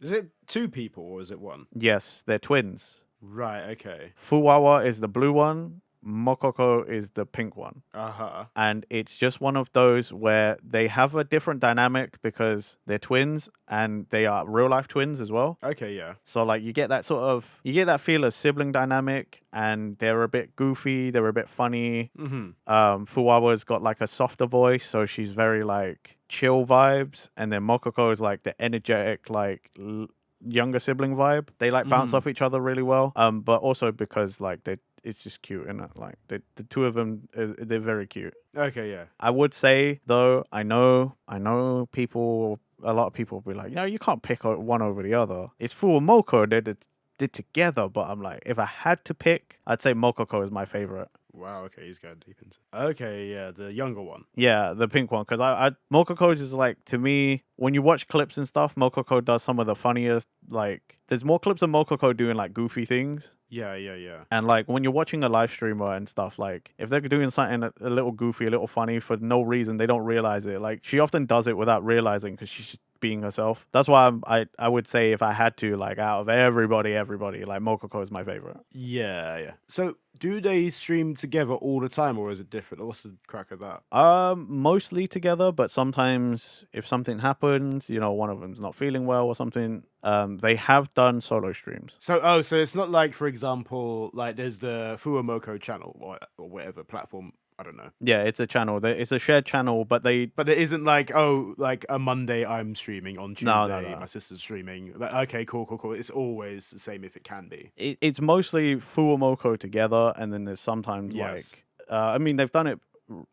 Is it 2 people or is it 1? Yes, they're twins. Right, okay. Fuwawa is the blue one. Mokoko is the pink one. And it's just one of those where they have a different dynamic because they're twins and they are real life twins as well. Okay, yeah. So like you get that feel of sibling dynamic, and they're a bit goofy, they're a bit funny. Fuwawa's got like a softer voice, so she's very like chill vibes, and then Mokoko is like the energetic, like younger sibling vibe. They like bounce off each other really well. But also because like it's just cute, and like the two of them, they're very cute. Okay, yeah. I would say though, I know people. A lot of people will be like, you can't pick one over the other. It's Fu and Moko. Did together, but I'm like, if I had to pick, I'd say Mokoko is my favorite. Wow, okay, he's going deep into. Okay, yeah, the younger one. Yeah, the pink one, because I Mokoko is like, to me, when you watch clips and stuff, Mokoko does some of the funniest. Like, there's more clips of Mokoko doing like goofy things. Yeah. And like when you're watching a live streamer and stuff, like if they're doing something a little goofy, a little funny for no reason, they don't realize it. Like she often does it without realizing because she's just being herself. That's why I would say if I had to, like out of everybody, like Mokoko is my favorite. Yeah. So do they stream together all the time, or is it different? What's the crack of that? Mostly together, but sometimes if something happens, one of them's not feeling well or something, they have done solo streams. So it's not like, for example, like there's the Fuamoko channel or whatever platform. I don't know. Yeah, it's a channel. It's a shared channel, but it isn't like, like a Monday I'm streaming, on Tuesday No. my sister's streaming. Okay, cool. It's always the same if it can be. It's mostly Fuamoko together, and then there's sometimes like, I mean, they've done it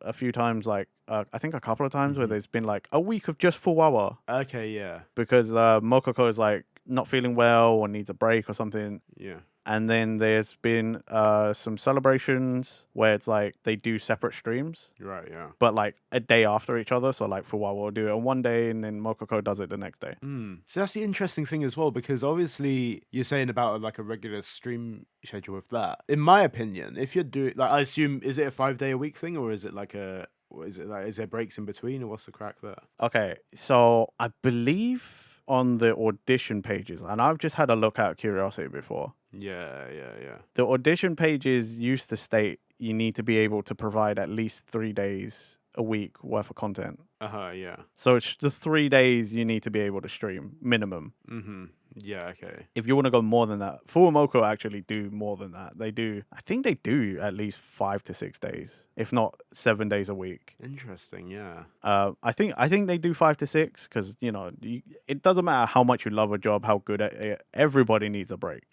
a few times, like I think a couple of times where there's been like a week of just Fuwawa. Okay, yeah. Because Mokoko is like not feeling well or needs a break or something. Yeah. And then there's been some celebrations where it's like they do separate streams. Right, yeah. But like a day after each other. So like Fuwawa will do it on one day and then Mokoko does it the next day. So that's the interesting thing as well, because obviously you're saying about like a regular stream schedule with that. In my opinion, if you're doing, like, I assume, is it a 5-day-a-week thing, or is it like is there breaks in between, or what's the crack there? Okay, so I believe on the audition pages, and I've just had a look out of curiosity before. Yeah. The audition pages used to state you need to be able to provide at least 3 days a week worth of content. Yeah. So it's the 3 days you need to be able to stream, minimum. Yeah, okay. If you want to go more than that, Fuamoko actually do more than that. I think they do at least 5 to 6 days, if not 7 days a week. Interesting, yeah. I think they do 5 to 6 because, it doesn't matter how much you love a job, how good at it, everybody needs a break.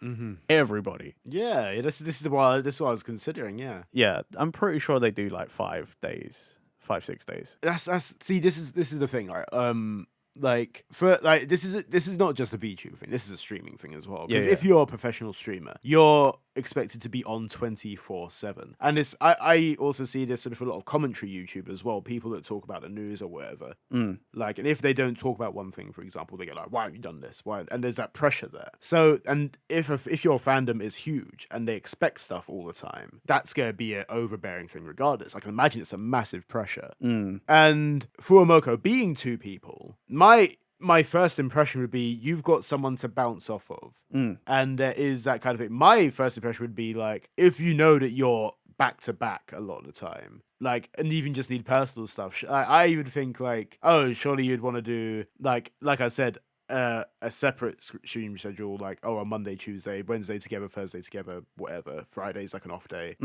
Everybody. Yeah, this is what I was considering, yeah. Yeah, I'm pretty sure they do like 5 days. 5-6 days. See, this is the thing, right? Like for like this is not just a VTuber thing. This is a streaming thing as well. Because if you're a professional streamer, you're expected to be on 24/7. And this, I also see this sort of a lot of commentary YouTube as well. People that talk about the news or whatever. Like, and if they don't talk about one thing, for example, they get like, "Why have you done this? Why?" And there's that pressure there. So, and if your fandom is huge and they expect stuff all the time, that's gonna be an overbearing thing regardless. I can imagine it's a massive pressure. And Fuamoko being two people, my first impression would be you've got someone to bounce off of. And there is that kind of thing. My first impression would be like, if you know that you're back to back a lot of the time, like, and even just need personal stuff, I would think like, oh, surely you'd want to do like I said, a separate stream schedule, like, oh, on Monday, Tuesday, Wednesday together, Thursday together, whatever. Friday's like an off day,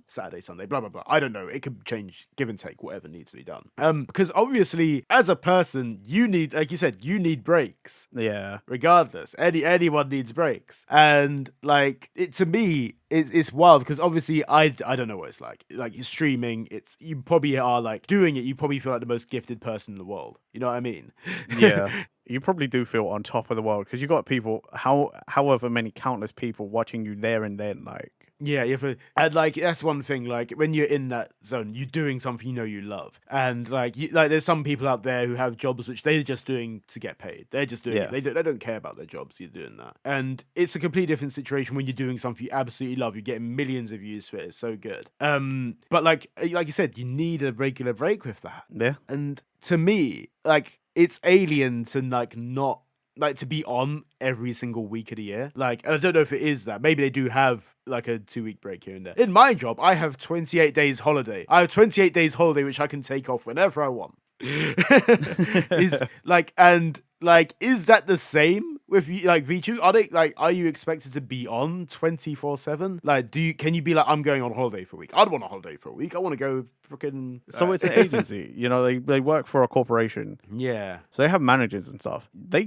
Saturday, Sunday, blah blah blah. I don't know. It could change, give and take, whatever needs to be done. Because obviously, as a person, you need, like you said, you need breaks. Yeah. Regardless, anyone needs breaks, and like to me, it's wild because obviously I don't know what it's like. Like, you're streaming, you probably are like doing it. You probably feel like the most gifted person in the world. You know what I mean? Yeah. You probably do feel on top of the world because you got people, however many countless people watching you there and then, like. Yeah, and like that's one thing. Like when you're in that zone, you're doing something you love, and like there's some people out there who have jobs which they're just doing to get paid. They're just doing it. They don't care about their jobs. You're doing that, and it's a completely different situation when you're doing something you absolutely love. You're getting millions of views for it. It's so good. But like you said, you need a regular break with that. Yeah, and to me, like, it's alien to like not. Like, to be on every single week of the year. Like, and I don't know if it is that. Maybe they do have like a 2-week break here and there. In my job, I have 28 days holiday. I have 28 days holiday which I can take off whenever I want. Is that the same with like VTuber? Are you expected to be on 24/7? Like, can you be like, I'm going on holiday for a week? I'd want a holiday for a week. I want to go freaking. So it's an agency, they work for a corporation. Yeah. So they have managers and stuff. They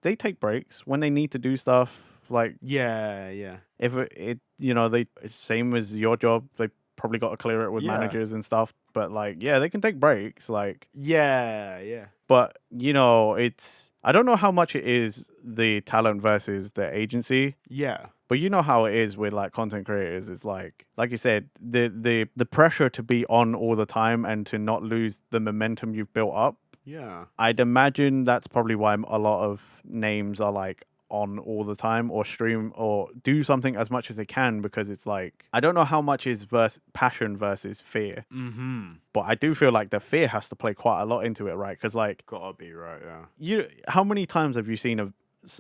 they take breaks when they need to do stuff. Like Yeah. if it's same as your job, they probably got to clear it with Yeah. managers and stuff. But like, yeah, they can take breaks. Like, Yeah. but it's I don't know how much it is the talent versus the agency. Yeah. But you know how it is with like content creators. It's like you said, the pressure to be on all the time and to not lose the momentum you've built up. Yeah. I'd imagine that's probably why a lot of names are like on all the time or stream or do something as much as they can, because it's like, I don't know how much is passion versus fear. Mm-hmm. But I do feel like the fear has to play quite a lot into it, right? Because like, Gotta be right, yeah. how many times have you seen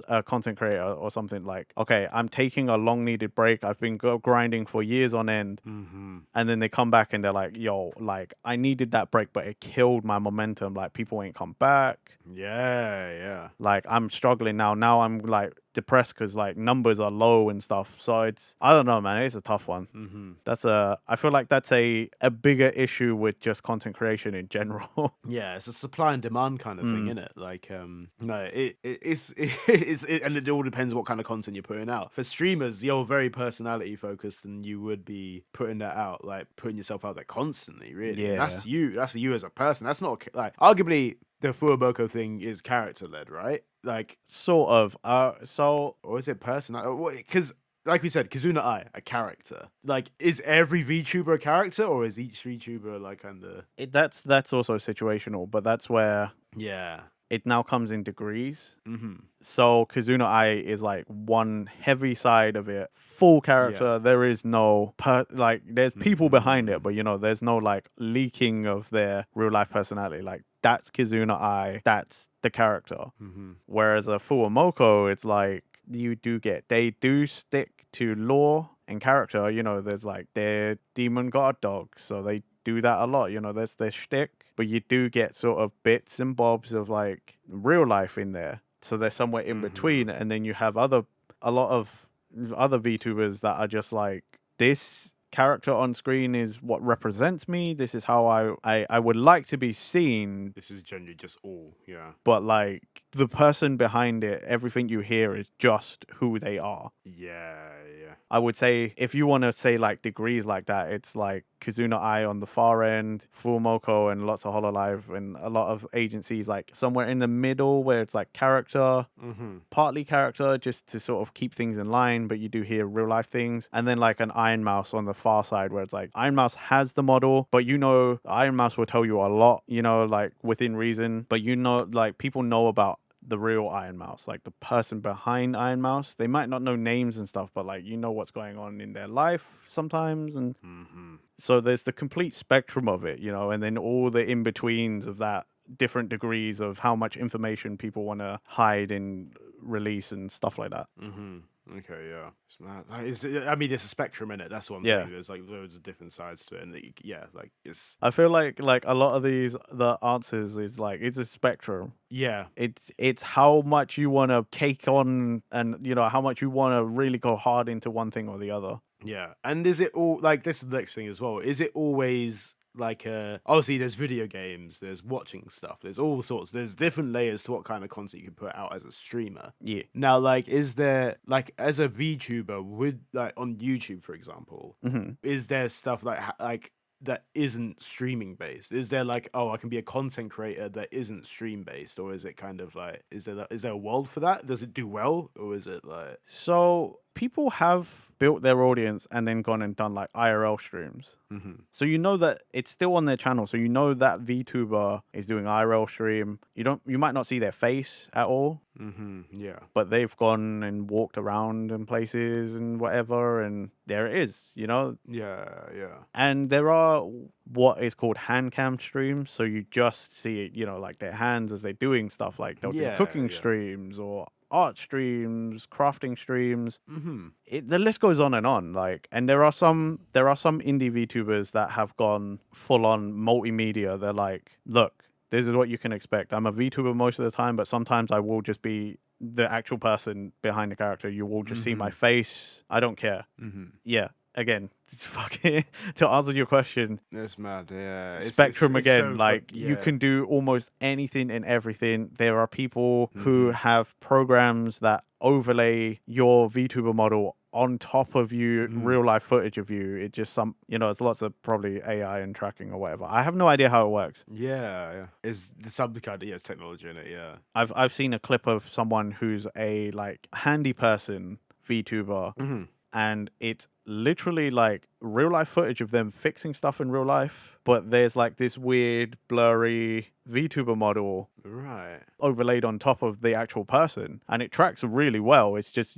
a content creator or something like, okay, I'm taking a long needed break. I've been grinding for years on end. Mm-hmm. And then they come back and they're like, yo, like I needed that break, but it killed my momentum. Like people ain't come back. Yeah. Like I'm struggling now. Now I'm like depressed because like numbers are low and stuff. So I don't know, man. It's a tough one. Mm-hmm. I feel like that's a bigger issue with just content creation in general. Yeah, it's a supply and demand kind of thing, isn't it? Like, no, it's and it all depends what kind of content you're putting out. For streamers, you're very personality focused, and you would be putting that out, like putting yourself out there constantly. Really, and Yeah. that's you. That's you as a person. That's not like arguably the Fuaboko thing is character led, right? Like, Sort of. or is it personal? Because like we said, Kazuna Ai, a character. Like, is every VTuber a character, or is each VTuber like kind of? That's also situational, but that's where Yeah. it now comes in degrees. Mm-hmm. So Kazuna Ai is like one heavy side of it, full character. Yeah. There is no there's people behind it, but there's no like leaking of their real life personality. Like that's Kazuna Ai, that's the character. Mm-hmm. Whereas a Fuamoko, it's like they do stick to lore and character. There's like they're demon god dogs, so they do that a lot. That's their shtick. But you do get sort of bits and bobs of like real life in there. So they're somewhere in between. And then you have a lot of other VTubers that are just like, this character on screen is what represents me. This is how I would like to be seen. This is generally just all, yeah. But like the person behind it, everything you hear is just who they are. Yeah. I would say if you want to say like degrees like that, it's like Kazuna Ai on the far end, Fuamoko and lots of Hololive and a lot of agencies like somewhere in the middle where it's like character, partly character just to sort of keep things in line, but you do hear real life things. And then like an Iron Mouse on the far side where it's like Iron Mouse has the model, but Iron Mouse will tell you a lot, like within reason, but like people know about the real Iron Mouse, like the person behind Iron Mouse. They might not know names and stuff, but like what's going on in their life sometimes. And so there's the complete spectrum of it, and then all the in-betweens of that, different degrees of how much information people want to hide and release and stuff like that. Okay, yeah. I mean, there's a spectrum in it. That's one Yeah. thing. There's like loads of different sides to it, and like it's. I feel like a lot of the answers is like it's a spectrum. Yeah. It's how much you want to cake on, and how much you want to really go hard into one thing or the other. Yeah, and is it all like this is the next thing as well? Is it always like obviously there's video games, there's watching stuff, there's all sorts, there's different layers to what kind of content you can put out as a streamer. Yeah. Now, like, is there like as a VTuber would like on YouTube, for example, is there stuff like that isn't streaming based? Is there like, I can be a content creator that isn't stream based, or is it kind of like is there a world for that? Does it do well, or is it like so people have built their audience and then gone and done like IRL streams. So that it's still on their channel. So that VTuber is doing IRL stream. You might not see their face at all. Yeah. But they've gone and walked around in places and whatever, and there it is, Yeah. And there are what is called hand cam streams. So you just see it, like their hands as they're doing stuff. Like they'll do cooking streams or art streams, crafting streams. The list goes on and on. Like, and there are some indie VTubers that have gone full on multimedia. They're like, look, this is what you can expect. I'm a VTuber most of the time, but sometimes I will just be the actual person behind the character. You will just see my face. I don't care. Yeah. again, fucking to answer your question, It's mad. Yeah. Spectrum It's again, so like you yeah. can do almost anything and everything. There are people who Mm-hmm. have programs that overlay your VTuber model on top of you real life footage of you. It just it's lots of probably AI and tracking or whatever. I have no idea how it works. Yeah, yeah. It's some kind of it's technology in it. Yeah. I've seen a clip of someone who's a like handy person VTuber, Mm-hmm. and it's literally like real life footage of them fixing stuff in real life, but there's like this weird blurry VTuber model Right. overlaid on top of the actual person, and it tracks really well. It's just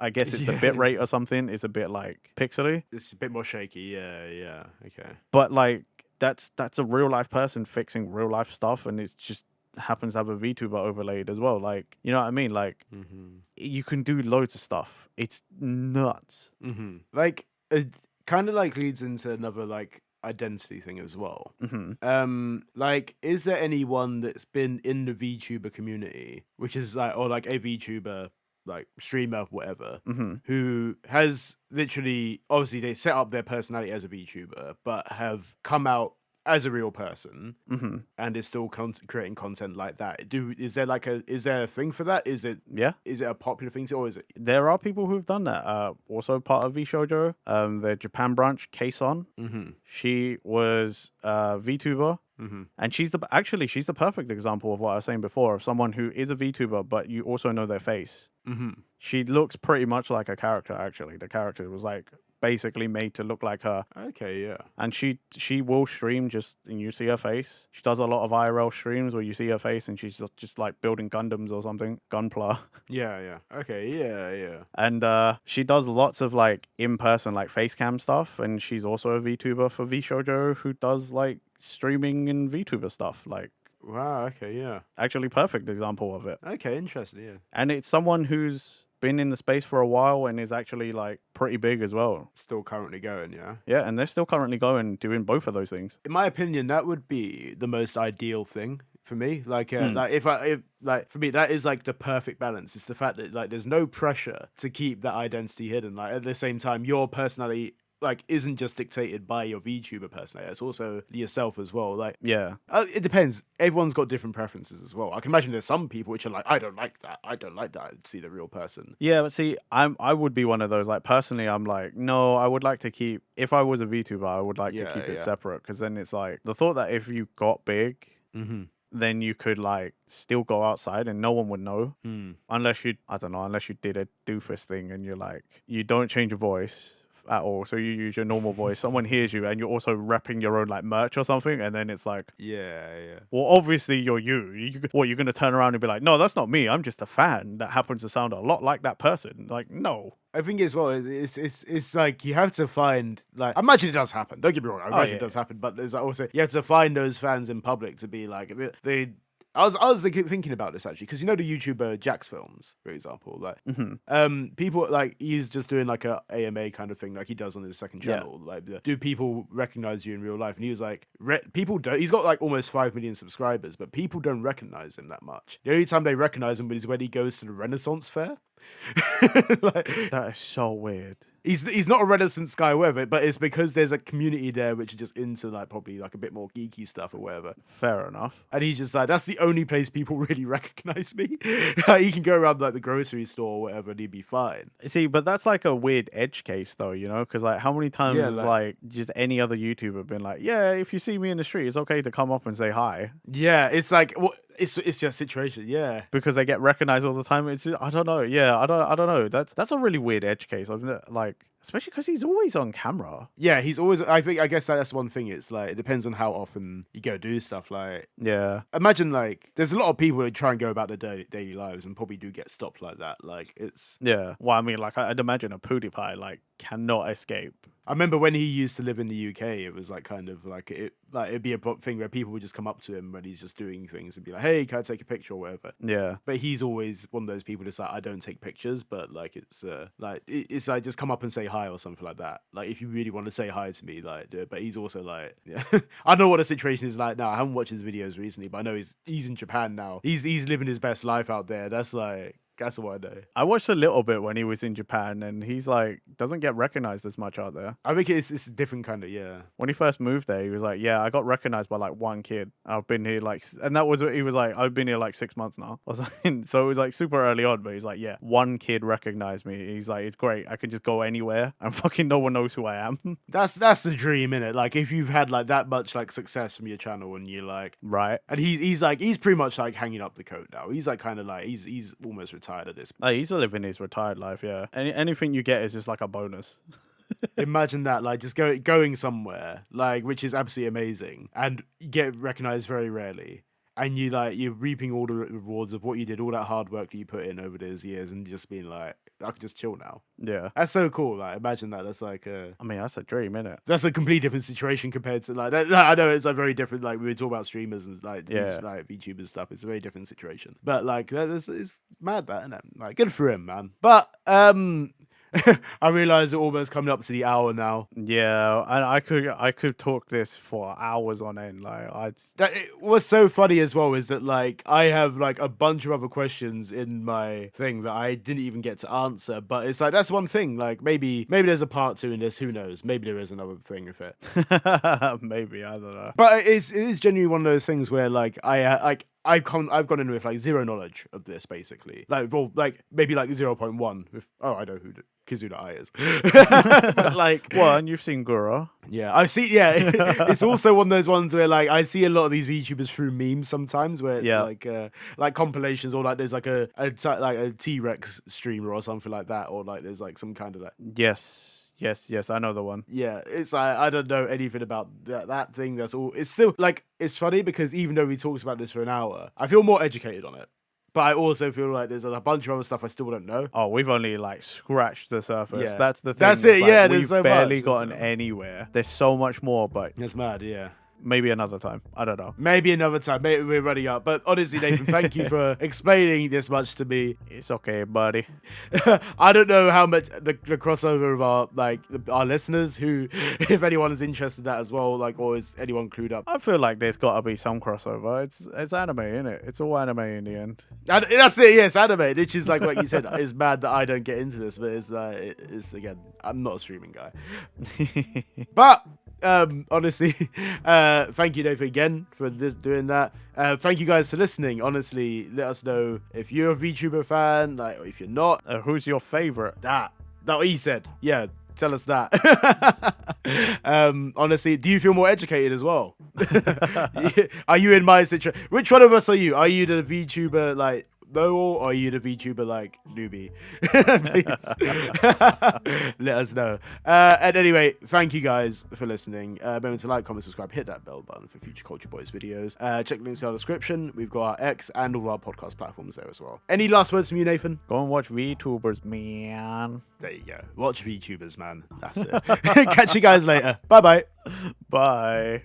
I guess it's the Yeah. bit rate or something. It's a bit like pixely, It's a bit more shaky. Yeah. Yeah. Okay. but like that's a real life person fixing real life stuff, and it's just happens to have a VTuber overlaid as well. Like, you know what I mean? Like, you can do loads of stuff. It's nuts. Mm-hmm. Like it kind of like leads into another like identity thing as well. Like, is there anyone that's been in the VTuber community, which is like, or like a VTuber, like streamer, whatever, who has literally, obviously, they set up their personality as a VTuber, but have come out as a real person and is still creating content like that? Is there a thing for that? Is it Yeah. a popular thing, or is it? There are people who've done that. Also part of VShojo, their Japan branch, Kason. She was a VTuber. And she's the perfect example of what I was saying before, of someone who is a VTuber, but you also know their face. She looks pretty much like a character, actually. The character was like basically made to look like her. Okay, yeah. And she will stream and you see her face. She does a lot of IRL streams where you see her face and she's just like building Gundams or something. Gunpla. Yeah, yeah. Okay, yeah, yeah. And she does lots of like in-person like face cam stuff, and she's also a VTuber for VShojo who does like streaming and VTuber stuff. Like, wow, okay, yeah. actually perfect example of it. Okay, interesting, yeah. And it's someone who's been in the space for a while and is actually like pretty big as well. Still currently going, yeah. Yeah, and they're still currently going doing both of those things. In my opinion, that would be the most ideal thing for me. Like, like like for me, that is like the perfect balance. It's the fact that like there's no pressure to keep that identity hidden. Like at the same time, your personality like isn't just dictated by your VTuber personality. It's also yourself as well. Like, Yeah. it depends. Everyone's got different preferences as well. I can imagine there's some people which are like, I don't like that. I don't like that. I'd see the real person. Yeah, but see, I would be one of those. Like, personally, I'm like, no, I would like to keep. If I was a VTuber, I would like to keep it separate, because then it's like the thought that if you got big, then you could like still go outside and no one would know, unless you did a doofus thing and you're like, you don't change your voice at all, so you use your normal voice, someone hears you and you're also repping your own like merch or something, and then it's like, yeah, well, obviously you're you're gonna turn around and be like, no, that's not me, I'm just a fan that happens to sound a lot like that person. Like, no. I think as well, it's like you have to find, like, I imagine it does happen. Don't get me wrong, I imagine it does happen, but there's also, you have to find those fans in public to be like, I was thinking about this actually, because you know the YouTuber Jax Films, for example, like people like, he's just doing like a AMA kind of thing like he does on his second channel. Like, do people recognize you in real life? And he was like, people don't. He's got like almost 5 million subscribers, but people don't recognize him that much. The only time they recognize him is when he goes to the Renaissance Fair. Like, that is so weird. He's not a Renaissance guy, whatever, but it's because there's a community there which are just into like probably like a bit more geeky stuff or whatever. Fair enough. And he's just like, that's the only place people really recognize me. Like, he can go around like the grocery store or whatever and he'd be fine. See, but that's like a weird edge case though, you know? Because like, how many times has like just any other YouTuber been like, yeah, if you see me in the street, it's okay to come up and say hi. Yeah, it's like, well, it's your situation, yeah. Because they get recognized all the time. It's, I don't know. Yeah, I don't know. That's a really weird edge case. Like, especially because he's always on camera. Yeah, he's always. I guess that's one thing. It's like, it depends on how often you go do stuff. Like, yeah, imagine like there's a lot of people who try and go about their daily lives and probably do get stopped like that. Like, it's Well, I mean, like I'd imagine a PewDiePie like cannot escape. I remember when he used to live in the UK, it was like kind of like it'd be a thing where people would just come up to him when he's just doing things and be like, "Hey, can I take a picture?" or whatever. Yeah. But he's always one of those people that's like, I don't take pictures, but like it's like just come up and say hi or something like that. Like, if you really want to say hi to me, like, but he's also like, yeah. I know what the situation is like now. I haven't watched his videos recently, but I know he's in Japan now. He's living his best life out there. That's like, That's what I know. I watched a little bit when he was in Japan, and he's like doesn't get recognized as much out there. I think it's a different kind of When he first moved there, he was like, "Yeah, I got recognized by like one kid. I've been here like," and that was he was like, "I've been here like 6 months now." I was like, so it was like super early on, but he's like, "Yeah, one kid recognized me." He's like, "It's great. I can just go anywhere, and fucking no one knows who I am." That's the dream, innit? Like if you've had like that much like success from your channel, and you're like, Right? and he's pretty much like hanging up the coat now. He's like kind of like he's almost retired at this. Like, he's living his retired life. Yeah. Anything you get is just like a bonus. Imagine that, like just going somewhere, like which is absolutely amazing, and you get recognized very rarely, and you're reaping all the rewards of what you did, all that hard work that you put in over those years, and just being like, I can just chill now. Yeah. That's so cool. Like imagine that. That's like I mean, that's a dream, innit? that's a completely different situation compared to like that. I know it's like very different. Like we were talking about streamers and like like VTuber stuff. It's a very different situation. But like it's mad that, isn't it? Like good for him, man. But I realize we're almost coming up to the hour now. Yeah, and I could talk this for hours on end. Like What's so funny as well is that like I have like a bunch of other questions in my thing that I didn't even get to answer. But it's like that's one thing. Like maybe there's a part 2 in this. Who knows? Maybe there is another thing with it. maybe, I don't know. But it is genuinely one of those things where like I've gone in with like zero knowledge of this basically. Like well, like maybe like 0.1 with I know who Kizuna Ai is. But like Well, and you've seen Gura. yeah, I see. Yeah, it's also one of those ones where like I see a lot of these VTubers through memes sometimes, where it's like compilations or like there's like a T-Rex streamer or something like that, or like there's like some kind of like Yes, I know the one. yeah. It's like I don't know anything about that thing. That's all. It's still like it's funny because even though we talked about this for an hour, I feel more educated on it. But I also feel like there's a bunch of other stuff I still don't know. Oh, we've only like scratched the surface. Yeah. That's the thing. That's it. Like, Yeah, we've there's so barely much. gotten anywhere. There's so much more, but It's mad. Yeah. maybe another time. I don't know. Maybe another time. Maybe we're running up. But honestly, Nathan, thank you for explaining this much to me. It's okay, buddy. I don't know how much the crossover of our listeners, who, if anyone is interested in that as well, like, or is anyone clued up? I feel like there's got to be some crossover. It's anime, isn't it? It's all anime in the end. And that's it. Yes, anime. Which is like what you said. It's mad that I don't get into this, but it's again, I'm not a streaming guy. But honestly, thank you, Nathan, again for doing that. Thank you guys for listening. Honestly, let us know if you're a VTuber fan, like, or if you're not. Who's your favorite? That what he said. Yeah, tell us that. Honestly, do you feel more educated as well? Are you in my situation? Which one of us are you? Are you the VTuber like Noel, or are you the VTuber like newbie? Please let us know. And anyway, thank you guys for listening. Remember to like, comment, subscribe, hit that bell button for future Culture Boys videos. Check the links in our description. We've got our X and all our podcast platforms there as well. Any last words from you, Nathan? Go and watch VTubers, man. There you go. Watch VTubers, man. That's it. Catch you guys later. Bye-bye. Bye.